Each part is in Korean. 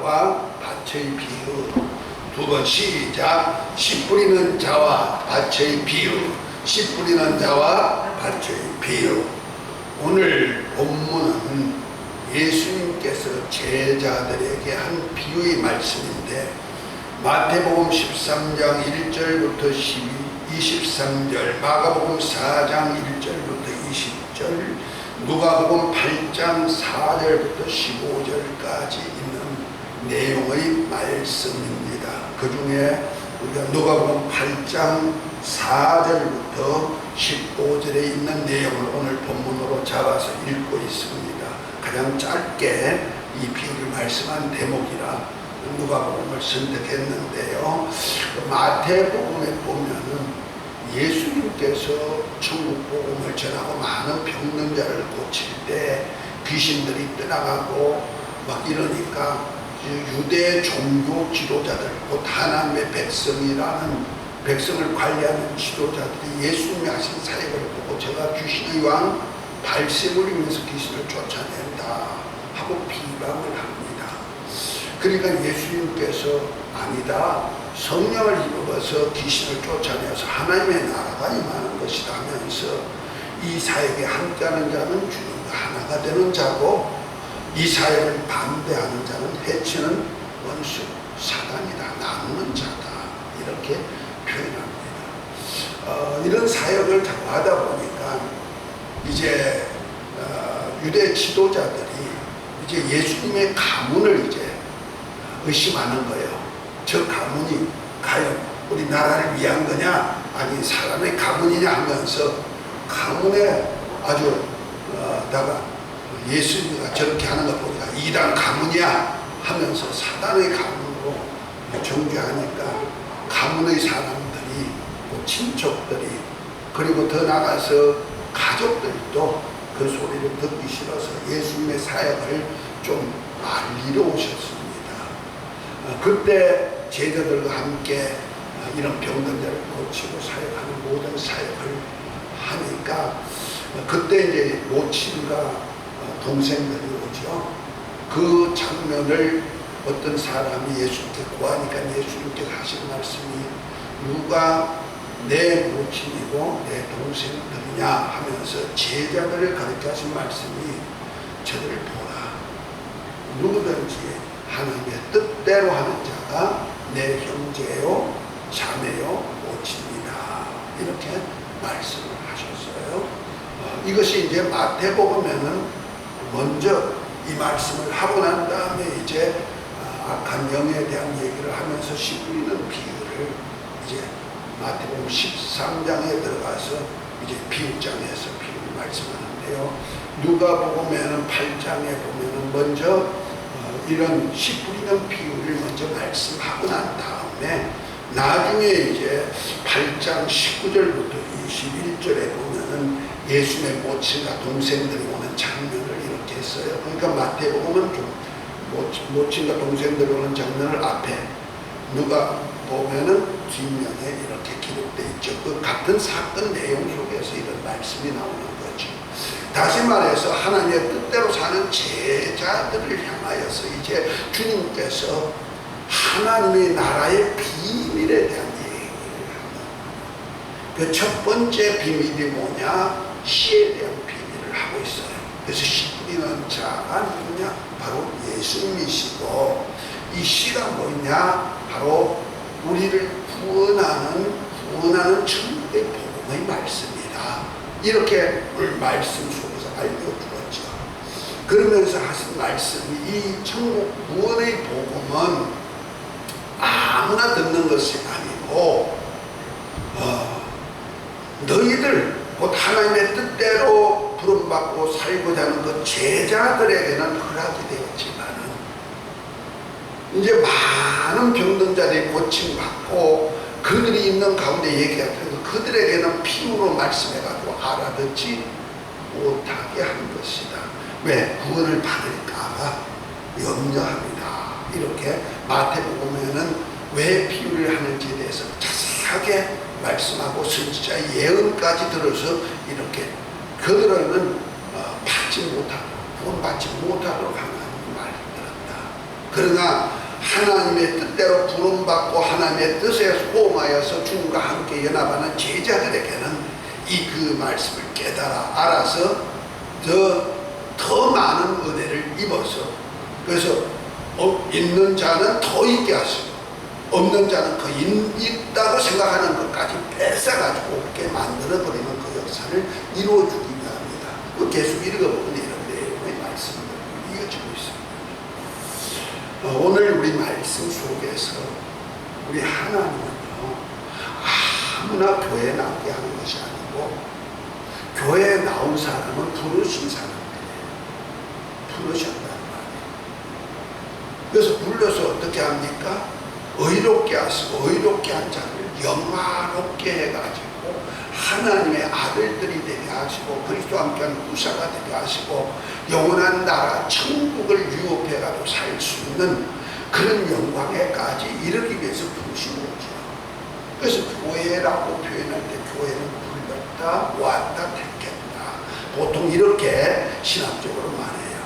자와 밭의 비유. 두 번 시작. 씨 뿌리는 자와 밭의 비유. 씨 뿌리는 자와 밭의 비유. 오늘 본문은 예수님께서 제자들에게 한 비유의 말씀인데, 마태복음 13장 1절부터 23절, 마가복음 4장 1절부터 20절, 누가복음 8장 4절부터 15절까지 있는 내용의 말씀입니다. 그 중에 우리가 누가복음 8장 4절부터 15절에 있는 내용을 오늘 본문으로 잡아서 읽고 있습니다. 가장 짧게 이 비유를 말씀한 대목이라 누가복음을 선택했는데요. 마태복음에 보면은 예수님께서 천국 복음을 전하고 많은 병든 자를 고칠 때 귀신들이 떠나가고 막 이러니까 유대 종교 지도자들, 곧 하나님의 백성이라는, 백성을 관리하는 지도자들이 예수님이 하신 사역을 보고 제가 귀신의 왕 발세물이면서 귀신을 쫓아낸다 하고 비방을 합니다. 그러니까 예수님께서 아니다, 성령을 입어서 귀신을 쫓아내서 하나님의 나라가 임하는 것이다 하면서 이 사역에 함께하는 자는 주님과 하나가 되는 자고, 이 사역을 반대하는 자는 해치는 원수 사단이다, 나누는 자다, 이렇게 표현합니다. 이런 사역을 자꾸 하다 보니까 이제 유대 지도자들이 이제 예수님의 가문을 이제 의심하는 거예요. 저 가문이 과연 우리 나라를 위한 거냐, 아니 사람의 가문이냐 하면서 가문에 아주 다가 예수님이 저렇게 하는 거 보니까 이단 가문이야 하면서 사단의 가문으로 정죄하니까 가문의 사람들이, 친척들이, 그리고 더 나가서 가족들도 그 소리를 듣기 싫어서 예수님의 사역을 좀 알리러 오셨습니다. 그때 제자들과 함께 이런 병든 자를 고치고 사역하는 모든 사역을 하니까, 그때 이제 모친과 동생들이 오죠. 그 장면을 어떤 사람이 예수님께 구하니까 예수님께서 하신 말씀이, 누가 내 모친이고 내 동생들이냐 하면서 제자들을 가르쳐 하신 말씀이, 저들을 보라, 누구든지 하나님의 뜻대로 하는 자가 내 형제요 자매요 모친이다, 이렇게 말씀을 하셨어요. 이것이 이제 마태복음에는 먼저 이 말씀을 하고 난 다음에 이제 악한 영에 대한 얘기를 하면서 씨 뿌리는 비유를 이제 마태복음 13장에 들어가서 이제 비유장에서 비유를 말씀하는데요. 누가복음에는 8장에 보면은 먼저 이런 씨 뿌리는 비유를 먼저 말씀하고 난 다음에 나중에 이제 8장 19절부터 21절에 보면은 예수님의 모친과 동생들이 오는 장면을 이렇게 했어요. 그러니까 마태복음은 좀 모친과 동생들이 오는 장면을 앞에, 누가 보면은 뒷면에 이렇게 기록되어 있죠. 그 같은 사건 내용 속에서 이런 말씀이 나오는 거죠. 다시 말해서 하나님의 뜻대로 사는 제자들을 향하여서 이제 주님께서 하나님의 나라의 비밀에 대한 얘기를 하는, 그 첫 번째 비밀이 뭐냐, 씨에 대한 비밀을 하고 있어요. 그래서 씨 뿌리는 자가 누구냐, 바로 예수님이시고, 이 씨가 뭐냐, 바로 우리를 구원하는 천국의 복음의 말씀이다, 이렇게 오늘 말씀 속에서 알려주었죠. 그러면서 하신 말씀이, 이 천국 구원의 복음은 아무나 듣는 것이 아니고 너희들 곧 하나님의 뜻대로 부름받고 살고자 하는 그 제자들에게는 허락이 되었지만은, 이제 많은 병든 자들이 고침받고 그들이 있는 가운데 얘기하면서 그들에게는 피부로 말씀해가지고 알아듣지 못하게 한 것이다. 왜? 구원을 받을까봐 염려합니다. 이렇게 마태복음에는 왜 비유를 하는지에 대해서 자세하게 말씀하고 선지자의 예언까지 들어서 이렇게 그들은 받지 못하고 구원받지 못하도록 하는 말을 들었다. 그러나 하나님의 뜻대로 부름받고 하나님의 뜻에 호응하여서 주님과 함께 연합하는 제자들에게는 이 그 말씀을 깨달아 알아서 더 많은 은혜를 입어서, 그래서 있는 자는 더 있게 하시고 없는 자는 그 있다고 생각하는 것까지 뺏어가지고 없게 만들어버리는 그 역사를 이루어주기 위함이다. 그 계속 읽어보면 이런 내용의 말씀을 이어지고 있습니다. 오늘 우리 말씀 속에서 우리 하나님은요, 아무나 교회에 나오게 하는 것이 아니고, 교회에 나온 사람은 부르신 사람들이에요. 부르셨단 말이에요. 그래서 불러서 어떻게 합니까? 의롭게 하시고, 의롭게 한 자를 영화롭게 해가지고 하나님의 아들들이 되게 하시고, 그리스도와 함께하는 후사가 되게 하시고, 영원한 나라 천국을 유업해가지고 살 수 있는 그런 영광에까지 이르기 위해서 부르신 거죠. 그래서 교회라고 표현할 때 교회는 불렀다, 모았다, 택했다. 보통 이렇게 신학적으로 말해요.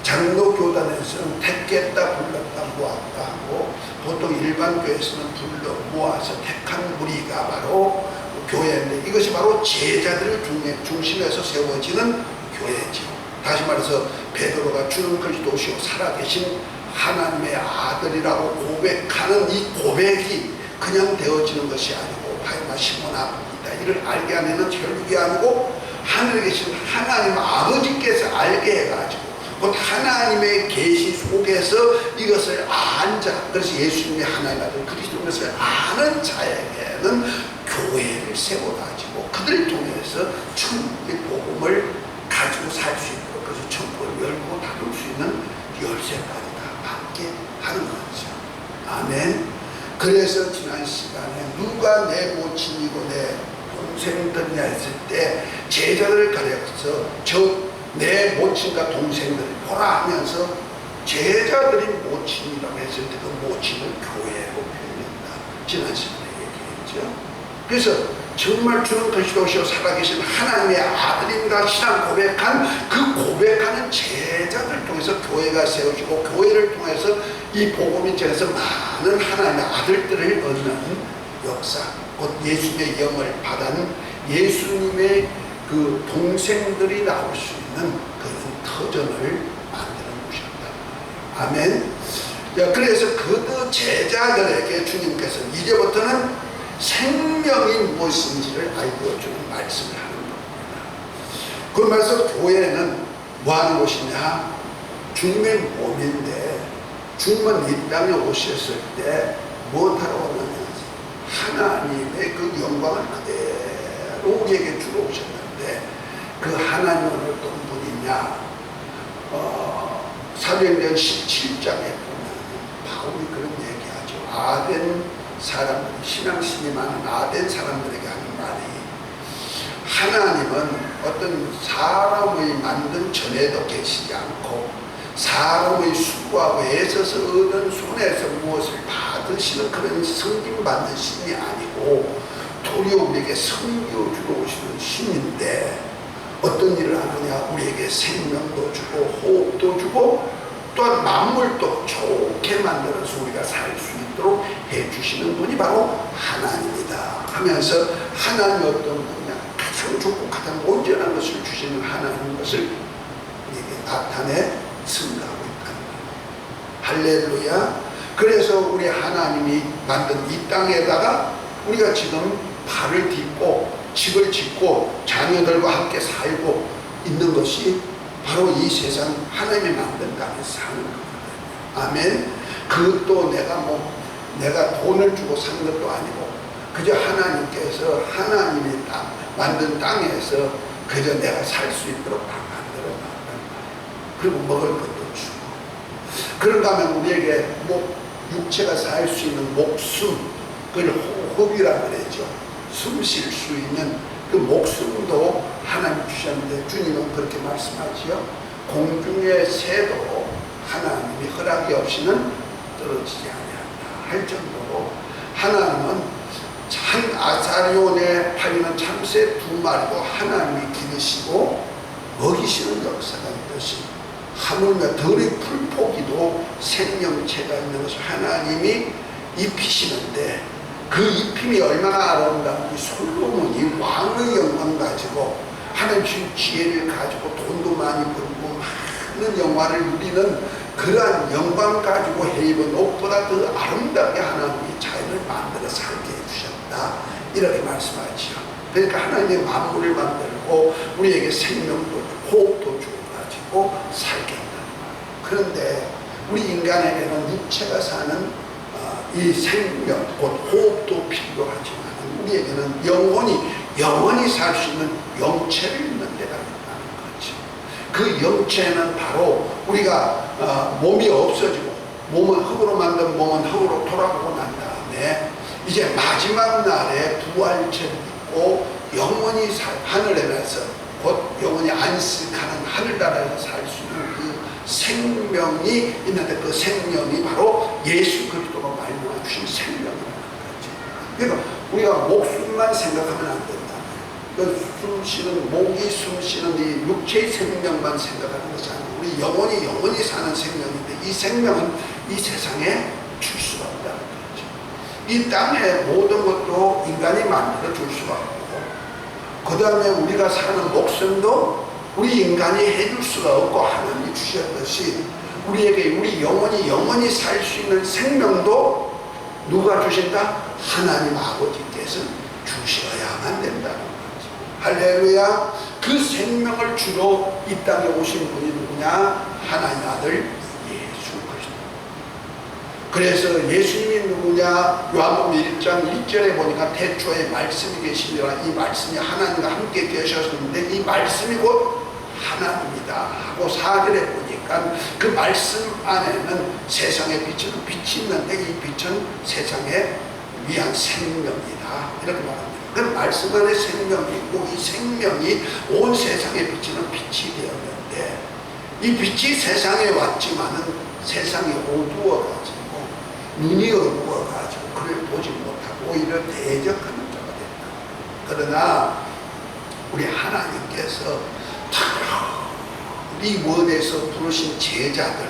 장로교단에서는 택했다, 불렀다, 모았다 하고, 보통 일반 교회에서는 불러 모아서 택한 무리가 바로 교회인데, 이것이 바로 제자들을 중심에서 세워지는 교회죠. 다시 말해서 베드로가 주는 그리스도시요 살아계신 하나님의 아들이라고 고백하는 이 고백이 그냥 되어지는 것이 아니고, 바이마 시몬아입니다, 이를 알게 하는 혈육이 아니고 하늘에 계신 하나님 아버지께서 알게 해가지고 곧 하나님의 계시 속에서 이것을 안 자, 그래서 예수님이 하나님 아들 그리스도인 것을 아는 자에게는 교회를 세워가지고 그들을 통해서 천국의 복음을 가지고 살 수 있도록, 그래서 천국을 열고 닫을 수 있는 열쇠까지 다 받게 하는 거죠. 아멘. 그래서 지난 시간에 누가 내 모친이고 내 동생들이냐 했을 때 제자들을 가려서 내 모친과 동생들을 보라 하면서 제자들이 모친이라고 했을 때 그 모친을 교회로 표현했다. 지난 시간에 얘기했죠. 그래서 정말 주는 그리스도시요 살아계신 하나님의 아들입니다 신앙 고백한 그 고백하는 제자들 통해서 교회가 세워지고, 교회를 통해서 이 복음이 전해서 많은 하나님의 아들들을 얻는 역사, 곧 예수님의 영을 받은 예수님의 그 동생들이 나올 수 있는 그런 터전을 만들어 놓으셨다. 아멘. 그래서 그 제자들에게 주님께서 이제부터는 생명이 무엇인지를 알려주는 말씀을 하는 겁니다. 그러면서 교회는 뭐 하는 곳이냐? 주님의 몸인데, 주님은 이 땅에 오셨을 때 무엇하러 왔느냐? 하나님의 그 영광을 그대로 우리에게 주러 오셨는데, 그 하나님은 어떤 분이냐? 사도행전 17장에 보면 바울이 그런 얘기하죠. 아덴 사람들이, 신앙심이 많은 아덴 사람들에게 하는 말이, 하나님은 어떤 사람의 만든 전에도 계시지 않고 사람의 수고하고 애써서 얻은 손에서 무엇을 받으시는 그런 섬김 받는 신이 아니고 도리어 우리에게 섬겨주러 오시는 신인데, 어떤 일을 하느냐? 우리에게 생명도 주고 호흡도 주고 또한 만물도 좋게 만들어서 우리가 살 수 있도록 해주시는 분이 바로 하나님이다 하면서, 하나님이 어떤 분이냐? 가장 좋고 가장 온전한 것을 주시는 하나님인 것을 우리에게 나타내 증거하고 있다. 할렐루야. 그래서 우리 하나님이 만든 이 땅에다가 우리가 지금 발을 딛고 집을 짓고 자녀들과 함께 살고 있는 것이 바로 이 세상 하나님이 만든 땅에서 사는 거거든요. 아멘. 그것도 내가 돈을 주고 산 것도 아니고, 그저 하나님께서 하나님이 만든 땅에서 그저 내가 살 수 있도록 다 만들어 놨단 말이에요. 그리고 먹을 것도 주고, 그런가 하면 우리에게 육체가 살 수 있는 목숨, 그걸 호흡이라고 그러죠. 숨 쉴 수 있는 그 목숨도 하나님 주셨는데, 주님은 그렇게 말씀하지요. 공중의 새도 하나님이 허락이 없이는 떨어지지 아니한다 할 정도로, 하나님은 한 아사리온에 팔리는 참새 2마리도 하나님이 기르시고 먹이시는 역사가 있듯이, 하물며 들의 풀포기도 생명체가 있는 것을 하나님이 입히시는데, 그 입힘이 얼마나 아름다운지 솔로몬이 왕의 영광 가지고 하나님 주신 지혜를 가지고 돈도 많이 벌고 많은 영화를 누리는 그러한 영광 가지고 해입은 옷보다 더 아름답게 하나님이 자연을 만들어 살게 해주셨다, 이렇게 말씀하지요. 그러니까 하나님의 만물을 만들고 우리에게 생명도 호흡도 주어가지고 살게 한다는 거예요. 그런데 우리 인간에게는 육체가 사는 이 생명, 곧 호흡도 필요하지만 우리에게는 영원히 살 수 있는 영체를 있는 데가 있다는 거죠. 그 영체는 바로 우리가 몸이 없어지고 몸은 흙으로 만든 몸은 흙으로 돌아가고 난 다음에 이제 마지막 날에 부활체를 입고 영원히 하늘에서 곧 영원히 안식하는 하늘나라에서 살 수 있는 그 생명이 있는데, 그 생명이 바로 예수 그리스도가 말씀해 주신 생명이라는 거죠. 그러니까 우리가 목숨만 생각하면 안 된다. 목이 숨쉬는 이 육체의 생명만 생각하는 것이 아니고 우리 영원히 사는 생명인데, 이 생명은 이 세상에 줄 수가 없다는 거죠. 이 땅의 모든 것도 인간이 만들어 줄 수가 없고, 그 다음에 우리가 사는 목숨도 우리 인간이 해줄 수가 없고 하나님이 주셨듯이 우리에게 우리 영원히 살 수 있는 생명도 누가 주신다? 하나님 아버지께서 주셔야만 된다는 거죠. 할렐루야. 그 생명을 주러 이 땅에 오신 분이 누구냐? 하나님 아들 예수 그리스도. 그래서 예수님이 누구냐? 요한복음 1장 1절에 보니까 태초에 말씀이 계시니라, 이 말씀이 하나님과 함께 계셨는데 이 말씀이 곧 하나님이다 하고 4절에 보니까 그 말씀 안에는 세상에 비치는 빛이 있는데 이 빛은 세상에 위한 생명이다, 이렇게 말합니다. 그 말씀 안에 생명이 있고 이 생명이 온 세상에 비치는 빛이 되었는데, 이 빛이 세상에 왔지만은 세상이 어두워가지고 눈이 어두워가지고 그를 보지 못하고 오히려 대적하는 자가 됐다. 그러나 우리 하나님께서 이 원에서 부르신 제자들,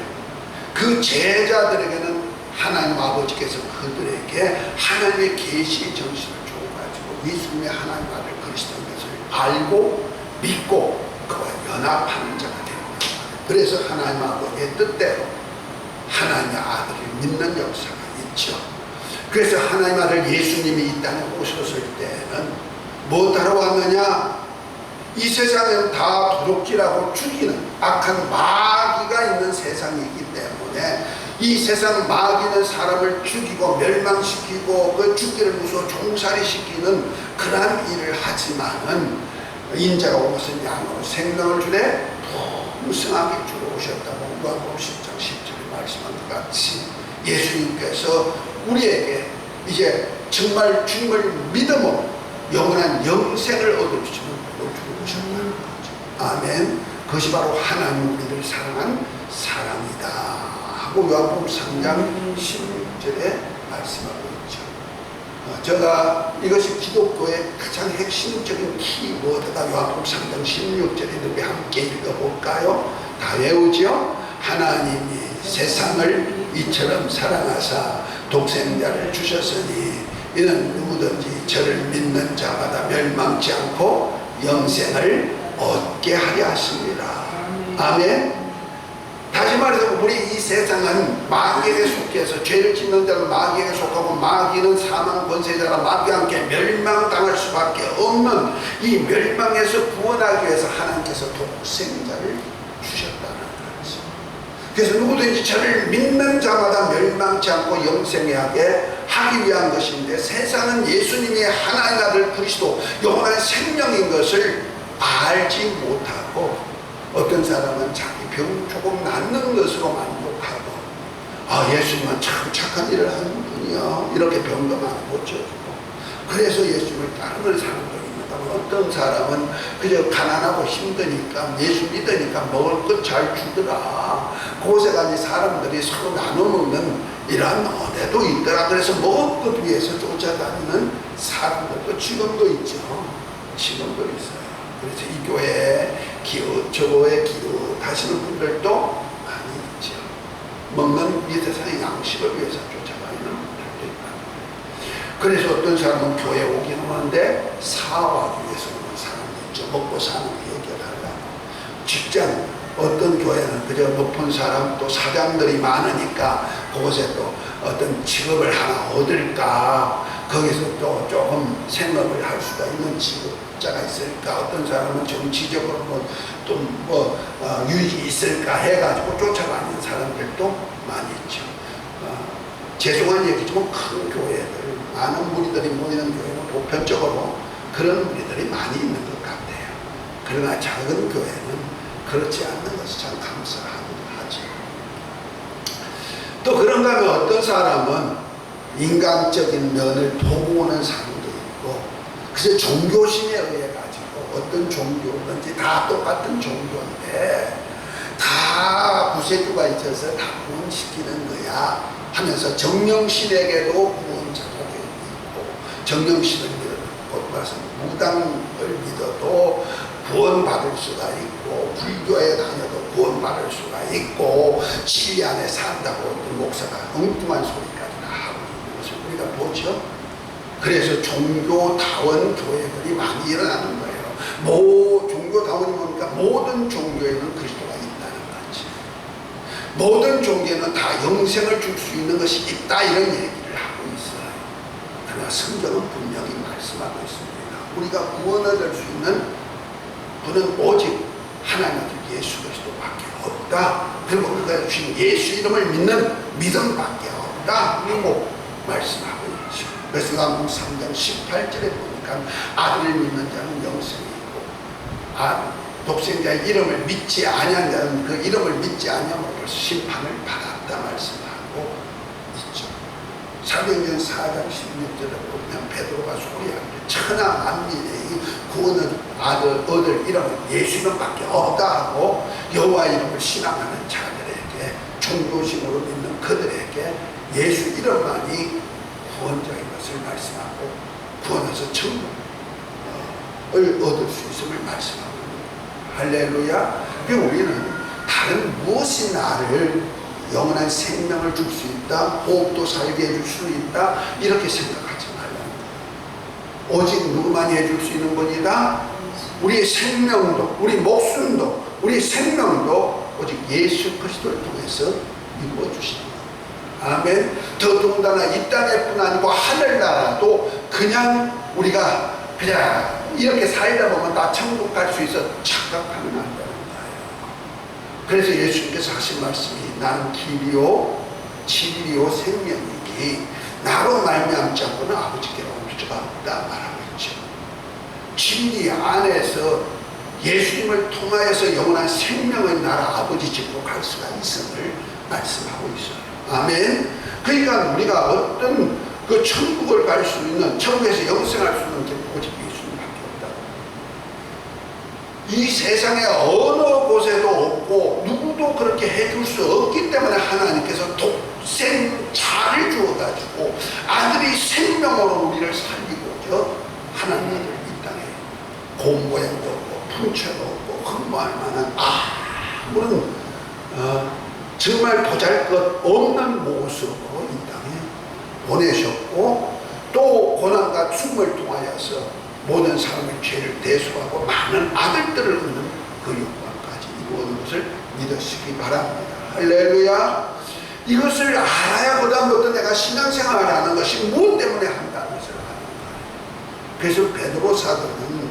그 제자들에게는 하나님 아버지께서 그들에게 하나님의 계시의 정신을 주어가지고 예수님의 하나님 아들 그리스도인 것을 알고 믿고 그와 연합하는 자가 됩니다. 그래서 하나님 아버지의 뜻대로 하나님의 아들을 믿는 역사가 있죠. 그래서 하나님 아들 예수님이 이 땅에 오셨을 때는 뭐 하러 왔느냐? 이 세상은 다 도둑질하고 죽이는 악한 마귀가 있는 세상이기 때문에 이 세상 마귀는 사람을 죽이고 멸망시키고 그 죽기를 무서워 종살이시키는 그러한 일을 하지만은 인자가 온 것은 양으로 생명을 주되 풍성하게 주러 오셨다고 요한복음 10장 10절에 말씀한 것 같이 예수님께서 우리에게 이제 정말 주님을 믿음으로 영원한 영생을 얻어주시는 오셨다는 거죠. 아멘. 그것이 바로 하나님 우리를 사랑한 사랑이다 하고 요한복음 3장 16절에 말씀하고 있죠. 제가 이것이 기독교의 가장 핵심적인 키워드가 요한복음 3장 16절에 우리 함께 읽어볼까요? 다 외우죠? 하나님이 세상을 이처럼 사랑하사 동생자를 주셨으니 이는 누구든지 저를 믿는 자마다 멸망치 않고 영생을 얻게 하려 하십니다. 아멘. 다시 말해서 우리 이 세상은 마귀에게 속해서 죄를 짓는 자는 마귀에게 속하고 마귀는 사망 권세자라 마귀와 함께 멸망당할 수밖에 없는 이 멸망에서 구원하기 위해서 하나님께서 독생자를 주셨다는 거죠. 그래서 누구든지 저를 믿는 자마다 멸망치 않고 영생하게 하기 위한 것인데, 세상은 예수님이 하나님 아들 그리스도 영원한 생명인 것을 알지 못하고 어떤 사람은 자기 병 조금 낫는 것으로 만족하고 예수님은 참 착한 일을 하는 분이요 이렇게 병도 많이 고쳐주고 그래서 예수님을 따르는 사람도 있는가, 어떤 사람은 그저 가난하고 힘드니까 예수 믿으니까 먹을 것 잘 주더라, 그곳에 가니 사람들이 서로 나눠 먹는 이러한 은혜도 있더라. 그래서 먹을 것 위해서 쫓아다니는 사람들도 지금도 있죠. 지금도 있어요. 그래서 이 교회에 저 교회에 기웃하시는 분들도 많이 있죠. 먹는 이 세상의 양식을 위해서 쫓아가는 분들도 있다. 그래서 어떤 사람은 교회에 오기는 하는데 사업하기 위해서 오는 사람이 있죠. 먹고 사는 거 해결하려고. 직장, 어떤 교회는 그저 높은 사람 또 사장들이 많으니까 그곳에 또 어떤 직업을 하나 얻을까, 거기서 또 조금 생업을 할 수가 있는 직업자가 있을까, 어떤 사람은 정치적으로 유익이 있을까 해가지고 쫓아가는 사람들도 많이 있죠. 죄송한 얘기지만 큰 교회들, 많은 무리들이 모이는 교회는 보편적으로 그런 무리들이 많이 있는 것 같아요. 그러나 작은 교회는 그렇지 않는 것이 참 감사하죠. 또 그런가 하면 어떤 사람은 인간적인 면을 보고 오는 사람도 있고, 그래서 종교심에 의해 가지고 어떤 종교든지 다 똑같은 종교인데 다 구세주가 있어서 다 구원시키는 거야 하면서 정령신에게도 구원자가 되어 있고, 정령신을 믿어도 말씀 무당을 믿어도 구원받을 수가 있고, 불교에 다녀도 구원받을 수가 있고, 진리 안에 산다고 어떤 목사가 엉뚱한 소리까지나 하고 있는 것을 우리가 보죠. 그래서 종교다원 교회들이 많이 일어나는 거예요. 종교다원이 뭡니까? 모든 종교에는 그리스도가 있다는 거지. 모든 종교에는 다 영생을 줄 수 있는 것이 있다, 이런 얘기를 하고 있어요. 그러나 성경은 분명히 말씀하고 있습니다. 우리가 구원을 얻을 수 있는 분은 오직 하나님 예수 그리스도밖에 없다. 그리고 그가 주신 예수 이름을 믿는 믿음밖에 없다 라고 말씀하고 있죠. 그래서 요한복음 3장 18절에 보니까 아들을 믿는 자는 영생이 있고, 독생자의 이름을 믿지 아니한 자는 그 이름을 믿지 아니함으로 심판을 받았다 말씀하고 있죠. 사도행전 4장 16절에 보면 베드로가 소리하기를 천하 만민의 구원을 얻을 이름은 예수 이름밖에 없다 하고, 여호와 이름을 신앙하는 자들에게, 종교심으로 믿는 그들에게 예수 이름만이 구원자인 것을 말씀하고, 구원해서 천국을 얻을 수 있음을 말씀하고 있습니다. 할렐루야. 그리고 우리는 다른 무엇이 나를 영원한 생명을 줄 수 있다, 호흡도 살게 해줄 수 있다, 이렇게 생각하지 말라. 오직 누구만이 해줄 수 있는 분이다. 우리의 생명도, 우리 목숨도, 우리 생명도 오직 예수 그리스도를 통해서 이루어 주시는 거예요. 아멘. 더더군다나 이 땅에뿐 아니고 하늘나라도 그냥 우리가 그냥 이렇게 살다 보면 다 천국 갈 수 있어 착각하면 안 되는 거예요. 그래서 예수님께서 하신 말씀이 나는 길이요 진리요 생명이니 나로 말미암지 않고는 아버지께로 올 수가 없다 말하고 있죠. 진리 안에서 예수님을 통하여서 영원한 생명의 나라 아버지 집으로 갈 수가 있음을 말씀하고 있어요. 아멘. 그러니까 우리가 어떤 그 천국을 갈 수 있는, 천국에서 영생할 수 있는 게 오직 예수님밖에 없다. 이 세상에 어느 곳에도 없고 누구도 그렇게 해줄 수 없기 때문에 하나님께서 독생자를 주어가지고 아들이 생명으로 우리를 살리고죠. 하나님을 이 땅에 곰 모양도 없고 풍채도 없고 흠모할 만한 아무런 정말 보잘것없는 모습으로 이 땅에 보내셨고, 또 고난과 죽음을 통하여서 모든 사람의 죄를 대속하고 많은 아들들을 얻는 그 영광까지 이루어진 것을 믿으시기 바랍니다. 할렐루야. 이것을 알아야 그다음부터 내가 신앙생활을 하는 것이 무엇 때문에 한다는 것을 하는 거예요. 그래서 베드로 사도는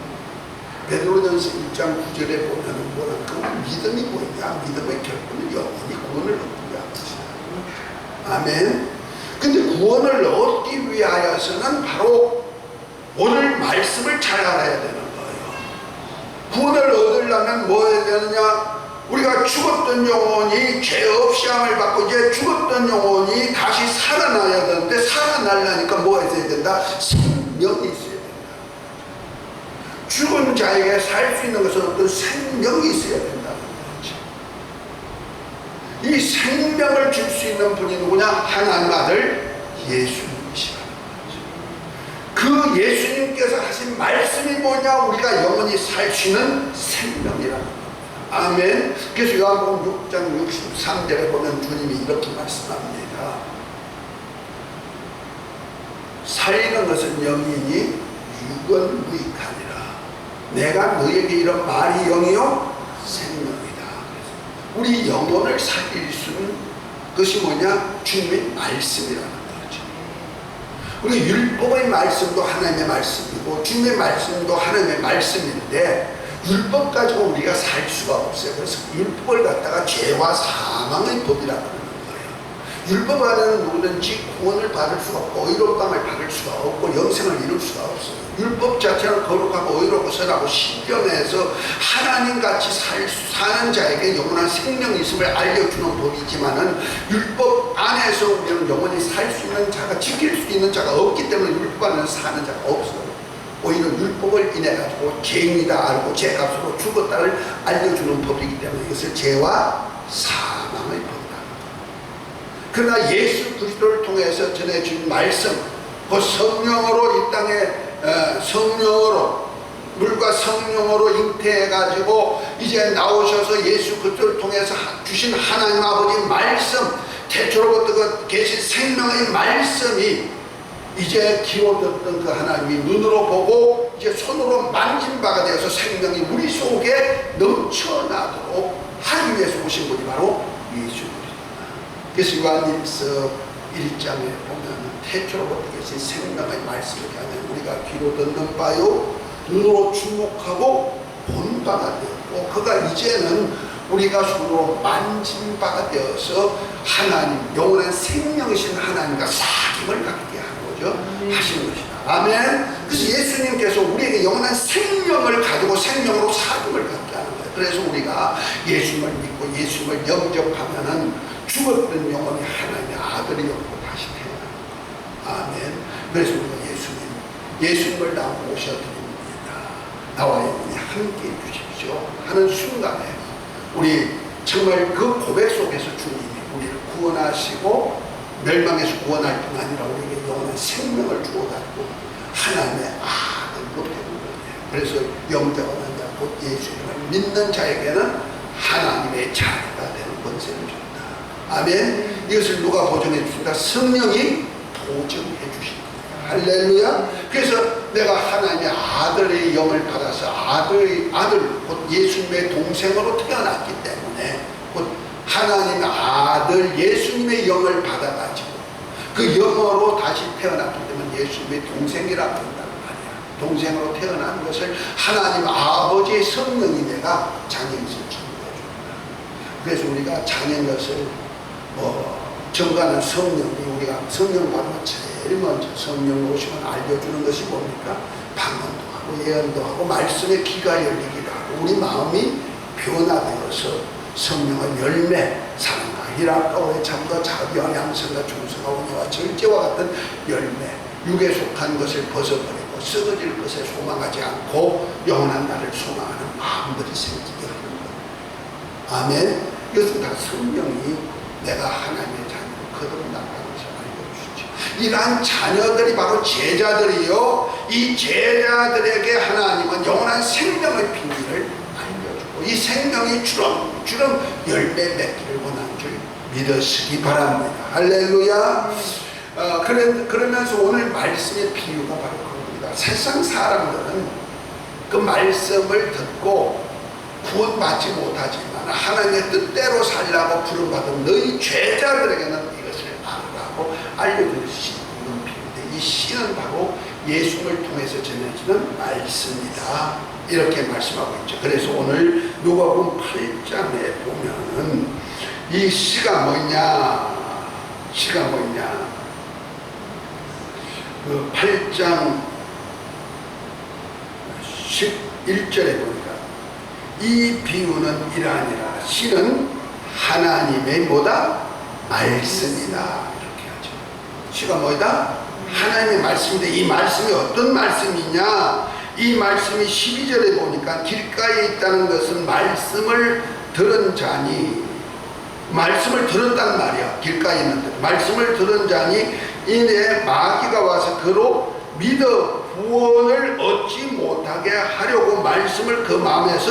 베드로전서 1장 9절에 보면은 뭐라고, 그 믿음이 뭐냐, 믿음의 결론은 영원히 구원을 얻기 위한 것이다. 아멘. 근데 구원을 얻기 위하여서는 바로 오늘 말씀을 잘 알아야 되는 거예요. 구원을 얻으려면 뭐 해야 되느냐? 우리가 죽었던 영혼이 죄 없이 함을 받고 이제 죽었던 영혼이 다시 살아나야 되는데, 살아나려니까 뭐 해야 된다? 생명이 있어야 된다. 죽은 자에게 살 수 있는 것은 어떤 생명이 있어야 된다는 거죠. 이 생명을 줄 수 있는 분이 누구냐? 하나님 아들 예수님이시라는 거죠. 그 그 예수님께서 하신 말씀이 뭐냐? 우리가 영원히 살 수 있는 생명이라는 겁니다. 아멘. 그래서 요한복음 6장 63절에 보면 주님이 이렇게 말씀합니다. 살리는 것은 영이니 육은 무익하니라. 내가 너에게 이런 말이 영이요 생명이다. 우리 영혼을 살릴 수 있는 것이 뭐냐? 주님의 말씀이라는 거죠. 우리 율법의 말씀도 하나님의 말씀이고 주님의 말씀도 하나님의 말씀인데 율법 가지고 우리가 살 수가 없어요. 그래서 율법을 갖다가 죄와 사망의 법이라고 그러는 거예요. 율법 안에는 누구든지 구원을 받을 수가 없고 의롭다함을 받을 수가 없고 영생을 이룰 수가 없어요. 율법 자체는 거룩하고 의롭고 선하고 신령해서 하나님같이 사는 자에게 영원한 생명이 있음을 알려주는 법이지만은 율법 안에서 우리는 영원히 살 수 있는 자가, 지킬 수 있는 자가 없기 때문에 율법 안에서 사는 자가 없어요. 오히려 율법을 인해 가지고 죄인이다 알고 죄값으로 죽었다를 알려주는 법이기 때문에 이것을 죄와 사망의 법이다. 그러나 예수 그리스도를 통해서 전해준 말씀, 그 성령으로 이 땅에 성령으로 물과 성령으로 잉태해 가지고 이제 나오셔서 예수 그리스도를 통해서 주신 하나님 아버지 말씀, 태초로부터 계신 생명의 말씀이 이제 기워졌던 그 하나님이 눈으로 보고 이제 손으로 만진 바가 되어서 생명이 우리 속에 넘쳐나도록 하기 위해서 오신 분이 바로 예수 그리스도다. 그래서 요한일서 1장에 보면 태초로부터 계신 생명의 말씀을 하면 우리가 귀로 듣는 바요 눈으로 주목하고 본 바가 되었고 그가 이제는 우리가 손으로 만진 바가 되어서 하나님 영원한 생명이신 하나님과 사귐을 갖게 하는 하시는 것이다. 아멘. 그래서 예수님께서 우리에게 영원한 생명을 가지고 생명으로 사귐을 갖게 하는 거예요. 그래서 우리가 예수님을 믿고 예수님을 영접하면은 죽었던 영혼이 하나님의 아들이 되고 다시 태어나는 거예요. 아멘. 그래서 우리가 예수님을 다 모셔드립니다. 나와 영원히 함께 해주십시오 하는 순간에 우리 정말 그 고백 속에서 주님이 우리를 구원하시고 멸망에서 구원할 뿐 아니라 우리에게 영원한 생명을 주어가지고 하나님의 아들로 되는 거예요. 그래서 영접하는 자, 곧 예수님을 믿는 자에게는 하나님의 자녀가 되는 권세를 줍니다. 아멘. 이것을 누가 보증해 주십니까? 성령이 보증해 주십니다. 할렐루야. 그래서 내가 하나님의 아들의 영을 받아서 아들 곧 예수님의 동생으로 태어났기 때문에 곧 하나님의 아들 예수님의 영을 받아가지고 그 영으로 다시 태어났기 때문에 예수님의 동생이라고 한다는 말이야. 동생으로 태어난 것을 하나님 아버지의 성령이 내가 장애인을 주어줍니다. 그래서 우리가 장애인것을 정가는 성령이 우리가 성령 받으면 제일 먼저 성령 오시면 알려주는 것이 뭡니까? 방언도 하고 예언도 하고 말씀의 귀가 열리기도 하고 우리 마음이 변화되어서 성령의 열매, 사랑과 희락과 오래 참과 자비와 양선과 충성과 온유와 절제와 같은 열매, 육에 속한 것을 벗어버리고 썩어질 것에 소망하지 않고 영원한 날을 소망하는 마음들이 생기게 하는 것. 아멘. 이것은 다 성령이 내가 하나님의 자녀로 거듭난다는 것을 알려주시죠. 이러한 자녀들이 바로 제자들이요, 이 제자들에게 하나님은 영원한 생명의 비밀을 이 생명이 주렁주렁 열매 맺기를 원하는 줄 믿으시기 바랍니다. 할렐루야. 그러면서 오늘 말씀의 비유가 바로 그겁니다. 세상 사람들은 그 말씀을 듣고 구원받지 못하지만 하나님의 뜻대로 살라고 부름받은 너희 죄자들에게는 이것을 알으라고 알려주시는 비유인데 이 시는 바로 예수님을 통해서 전해지는 말씀이다. 이렇게 말씀하고 있죠. 그래서 오늘 누가복음 8장에 보면은 이 시가 뭐냐? 그 8장 11절에 보니까 이 비유는 이러하니라. 시는 하나님의 뭐다? 말씀이다. 이렇게 하죠. 시가 뭐다? 하나님의 말씀인데 이 말씀이 어떤 말씀이냐? 이 말씀이 12절에 보니까 길가에 있다는 것은 말씀을 들은 자니, 말씀을 들었단 말이야. 길가에 있는데 말씀을 들은 자니 이내 마귀가 와서 그로 믿어 구원을 얻지 못하게 하려고 말씀을 그 마음에서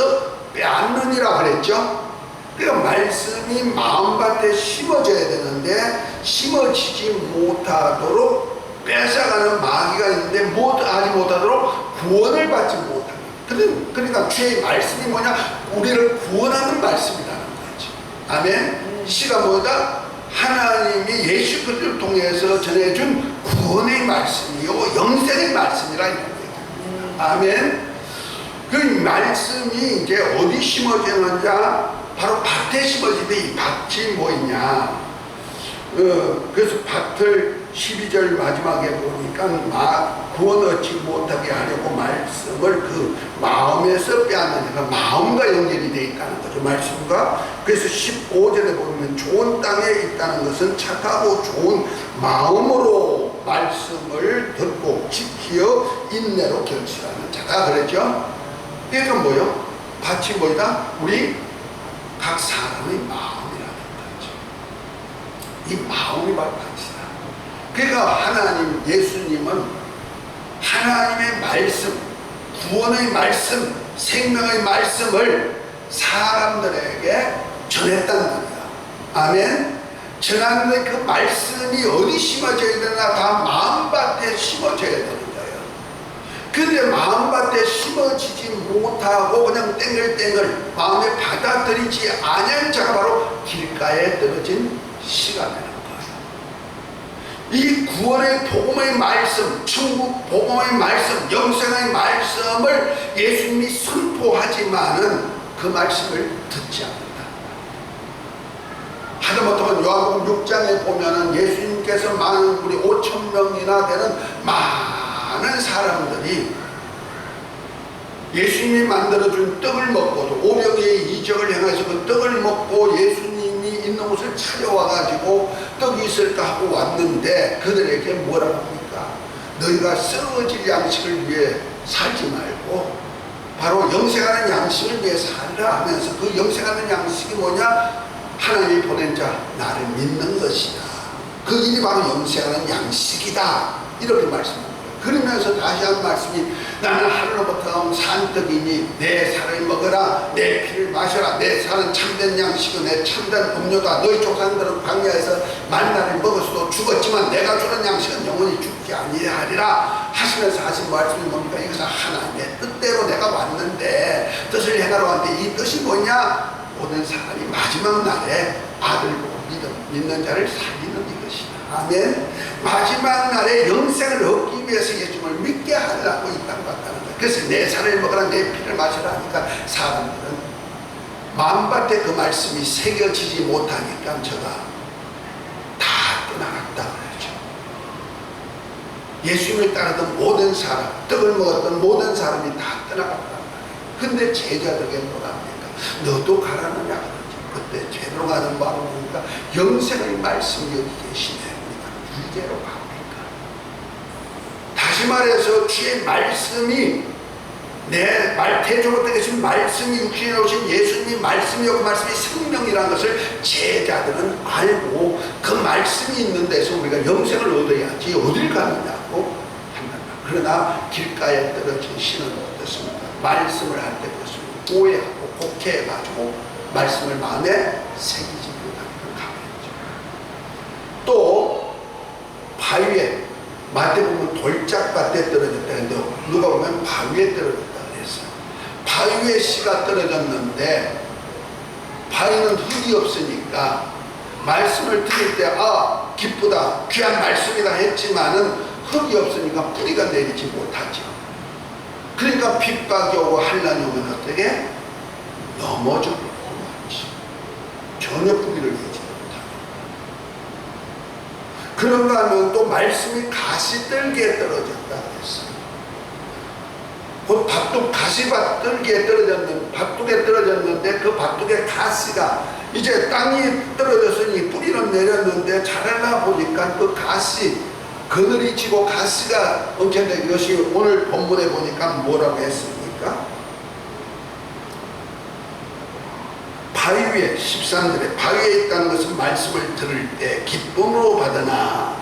빼앗느니라 그랬죠. 그러니까 말씀이 마음밭에 심어져야 되는데 심어지지 못하도록 뺏어가는 마귀가 있는데 하지 못하도록 구원을 받지 못합니다. 그러니까 주의 말씀이 뭐냐? 우리를 구원하는 말씀이라는 거죠. 아멘. 시가 뭐다? 하나님이 예수 그리스도를 통해서 전해준 구원의 말씀이요 영생의 말씀이라 이런 거예요. 아멘. 그 말씀이 이제 어디 심어지느냐? 바로 밭에 심어지는데 이 밭이 뭐 있냐? 그래서 밭을 12절 마지막에 보니까 구원 얻지 못하게 하려고 말씀을 그 마음에서 빼앗느니까 마음과 연결이 되어 있다는 거죠. 말씀과. 그래서 15절에 보면 좋은 땅에 있다는 것은 착하고 좋은 마음으로 말씀을 듣고 지키어 인내로 결실하는 자다 그랬죠. 그러니까 뭐요? 밭이 뭐다? 우리 각 사람의 마음이라는 거죠. 이 마음이 바로 밭이다. 그러니까 하나님, 예수님은 하나님의 말씀, 구원의 말씀, 생명의 말씀을 사람들에게 전했단 말이야. 아멘. 전하는데 그 말씀이 어디 심어져야 되나? 다 마음밭에 심어져야 되는 거예요. 근데 마음밭에 심어지지 못하고 그냥 땡글땡글 마음에 받아들이지 않은 자가 바로 길가에 떨어진 씨가 되는 거예요. 이 구원의 복음의 말씀, 천국 복음의 말씀, 영생의 말씀을 예수님이 선포하지만은 그 말씀을 듣지 않는다. 하다못하면 요한복음 6장에 보면은 예수님께서 많은 우리 5,000명이나 되는 많은 사람들이 예수님이 만들어준 떡을 먹고도 오병이의 이적을 행해서 그 떡을 먹고 예수님이 있는 곳을 찾아와가지고 떡이 있을까 하고 왔는데 그들에게 뭐라고 합니까? 너희가 썩어질 양식을 위해 살지 말고 바로 영생하는 양식을 위해 살라 하면서 그 영생하는 양식이 뭐냐? 하나님이 보낸 자 나를 믿는 것이다. 그 일이 바로 영생하는 양식이다. 이렇게 말씀합니다. 그러면서 다시 한 말씀이 나는 하늘로부터 온 산떡이니 내 살을 먹어라, 내 피를 마셔라. 내 살은 참된 양식이고 내 참된 음료다. 너희 조상들은 광야에서 만나를 먹었어도 죽었지만 내가 주는 양식은 영원히 죽지 아니하리라 하시면서 하신 말씀이 뭡니까? 이것은 하나님의 뜻대로 내가 왔는데 뜻을 행하러 왔는데 이 뜻이 뭐냐? 모든 사람이 마지막 날에 아들 보고 믿는 자를 살리는 이것이다. 아멘. 마지막 날에 영생을 얻기 위해서 예수님을 믿게 하려고 이 땅 왔다는 거예요. 그래서 내 살을 먹으라, 내 피를 마시라 하니까 사람들은 마음밭에 그 말씀이 새겨지지 못하니까 저가 다 떠나갔다 그러죠. 예수님을 따르던 모든 사람, 떡을 먹었던 모든 사람이 다 떠나갔단 말이에요. 근데 제자들에게 뭐라 합니까? 너도 가라느냐 그러죠. 그때 제대로 가는 마음을 보니까 영생의 말씀이 여기 계시네. 이대로 갑니까? 다시 말해서 주의 말씀이 내 태초부터 계신 말씀이 육신에 오신 예수님의 말씀이요 그 말씀이 생명이라는 것을 제자들은 알고 그 말씀이 있는 데서 우리가 영생을 얻어야지 어딜 가느냐고 한단 말이에요. 그러나 길가에 떨어진 씨는 어떻습니까? 말씀을 할 때 그것을 오해하고 곡해해가지고 말씀을 마음에 새기지 못하는 가겠죠. 또 바위에 마태복음 돌짝밭에 떨어졌다 했는데 누가 보면 바위에 떨어졌다 그랬어요. 바위에 씨가 떨어졌는데 바위는 흙이 없으니까 말씀을 들을 때 기쁘다 귀한 말씀이다 했지만은 흙이 없으니까 뿌리가 내리지 못하죠. 그러니까 핍박이 오고 환난이 오면 어떻게? 넘어져 버리지. 전혀 뿌리를 내지 그런가 하면 또 말씀이 가시떨기에 떨어졌다 그랬어요. 곧 가시밭 떨기에 밭둑에 떨어졌는데 그 밭둑의 가시가 이제 땅이 떨어졌으니 뿌리는 내렸는데 자라나 보니까 그 가시 그늘이 지고 가시가 엄청나게 이것이 오늘 본문에 보니까 뭐라고 했습니까? 바위 위에 13절에 바위에 있다는 것은 말씀을 들을 때 기쁨으로 받으나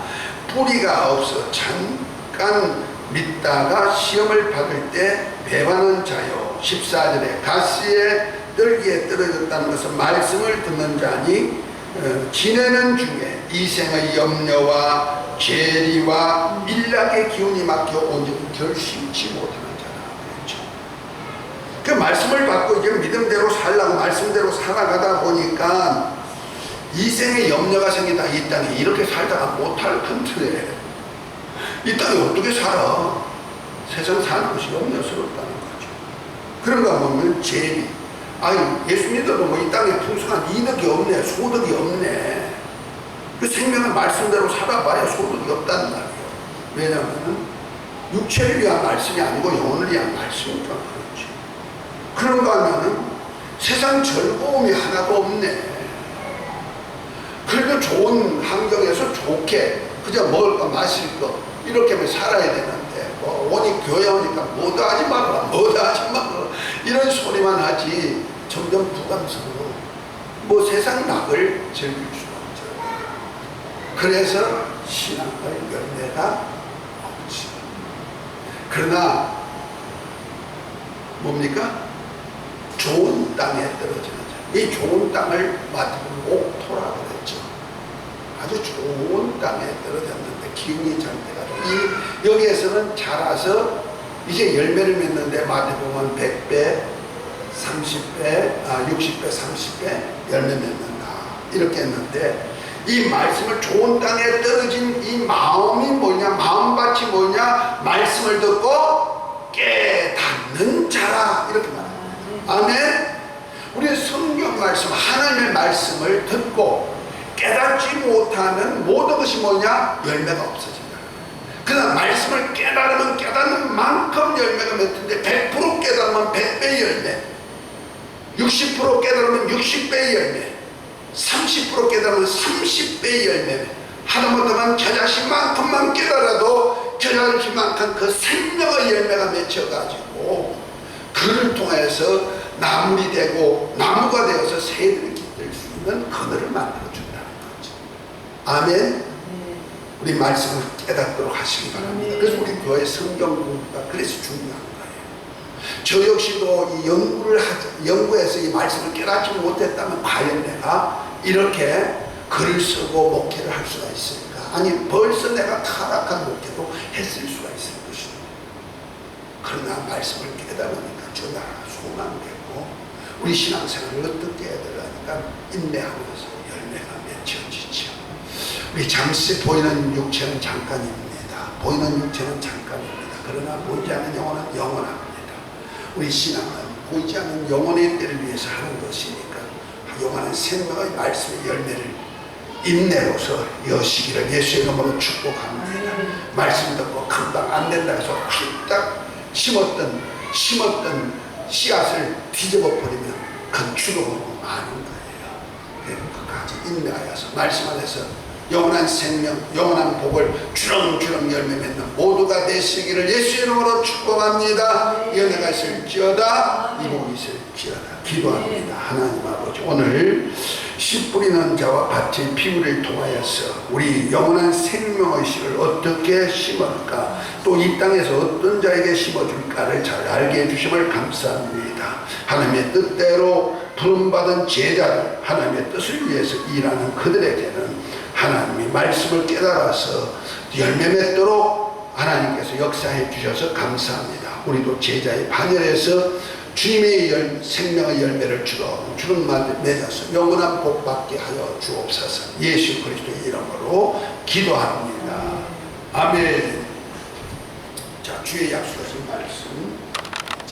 뿌리가 없어 잠깐 믿다가 시험을 받을 때 배반한 자요. 14절에 가시에 떨기에 떨어졌다는 것은 말씀을 듣는 자니 지내는 중에 이생의 염려와 죄리와 일락의 기운이 막혀 온전히 결심치 못하는 자라. 그렇죠. 그 말씀을 받고 이제 믿음대로 살라고 말씀대로 살아가다 보니까 이생의 염려가 생기다. 이 땅에 이렇게 살다가 못할 텐데 이 땅에 어떻게 살아? 세상 사는 것이 염려스럽다는 거죠. 그런가 보면 죄리. 아니 예수 믿어도 뭐 이 땅에 풍성한 이득이 없네, 소득이 없네. 그 생명의 말씀대로 살아봐야 소득이 없다는 말이에요. 왜냐하면 육체를 위한 말씀이 아니고 영혼을 위한 말씀이니까 그렇지. 그런가 하면은 세상 즐거움이 하나도 없네. 그래도 좋은 환경에서 좋게 그저 먹을 거 마실 거 이렇게 살아야 되는데 뭐 오니 교회 오니까 뭐도 하지 말라 뭐도 하지 말라 이런 소리만 하지 점점 부담스러워. 뭐 세상 낙을 즐길 수가 없죠. 그래서 신앙의 열매가 없지. 그러나 뭡니까? 좋은 땅에 떨어지는 자. 이 좋은 땅을 마태복음 옥토라고 그랬죠. 아주 좋은 땅에 떨어졌는데 기운이 잘 돼가지고 여기에서는 자라서 이제 열매를 맺는데 마태복음은 100배, 30배, 60배, 30배 열매 맺는다. 이렇게 했는데 이 말씀을 좋은 땅에 떨어진 이 마음이 뭐냐? 마음밭이 뭐냐? 말씀을 듣고 깨닫는 자라. 이렇게 말합니다. 아멘. 우리 성경 말씀, 하나님의 말씀을 듣고 깨닫지 못하면 모든 것이 뭐냐? 열매가 없어진다. 그러나 말씀을 깨달으면 깨닫는 만큼 열매가 맺는데 100% 깨달으면 100배의 열매, 60% 깨달으면 60배의 열매, 30% 깨달으면 30배의 열매. 하다못하면 저 자신만큼만 깨달아도 저 자신만큼 그 생명의 열매가 맺혀가지고 그를 통해서 나물이 되고 나무가 되어서 새들이 깃들 수 있는 그늘을 만들어준다는 거죠. 아멘. 우리 말씀을 깨닫도록 하시기 바랍니다. 그래서 우리 교회 성경 공부가 그래서 중요한 거예요. 저 역시도 이 연구해서 이 말씀을 깨닫지 못했다면 과연 내가 이렇게 글을 쓰고 목회를 할 수가 있을까? 아니 벌써 내가 타락한 목회도 했을 수가 있을 것이다. 그러나 말씀을 깨달으니까 저 나라가 소망되고 우리 신앙생활을 어떻게 해야 되려니까 인내하면서 열매가 맺혀지죠. 우리 잠시 보이는 육체는 잠깐입니다. 보이는 육체는 잠깐입니다. 그러나 보이지 않는 영혼은 영원합니다. 우리 신앙은 보이지 않는 영혼의 때를 위해서 하는 것이니까 영원한 생명의 말씀의 열매를 인내로서 여시기를 예수의 이름으로 축복합니다. 말씀 듣고 금방 안 된다 해서 딱 심었던 씨앗을 뒤집어 버리면 그 죽어버리고 마는 거예요. 끝까지 인내하여서 말씀 안에서 영원한 생명, 영원한 복을 주렁주렁 열매 맺는 모두가 되시기를 예수의 이름으로 축복합니다. 연애가 있을지어다, 이복이 있을지어다. 기도합니다. 하나님 아버지, 오늘 씨 뿌리는 자와 밭의 피부를 통하여서 우리 영원한 생명의 씨를 어떻게 심을까, 또 이 땅에서 어떤 자에게 심어줄까를 잘 알게 해주심을 감사합니다. 하나님의 뜻대로 부름받은 제자들, 하나님의 뜻을 위해서 일하는 그들에게는 하나님이 말씀을 깨달아서 열매 맺도록 하나님께서 역사해 주셔서 감사합니다. 우리도 제자의 반열에서 주님의 생명의 열매를 주름 맺어서 영원한 복 받게 하여 주옵소서. 예수 그리스도의 이름으로 기도합니다. 아멘. 자, 주의 약속하신 말씀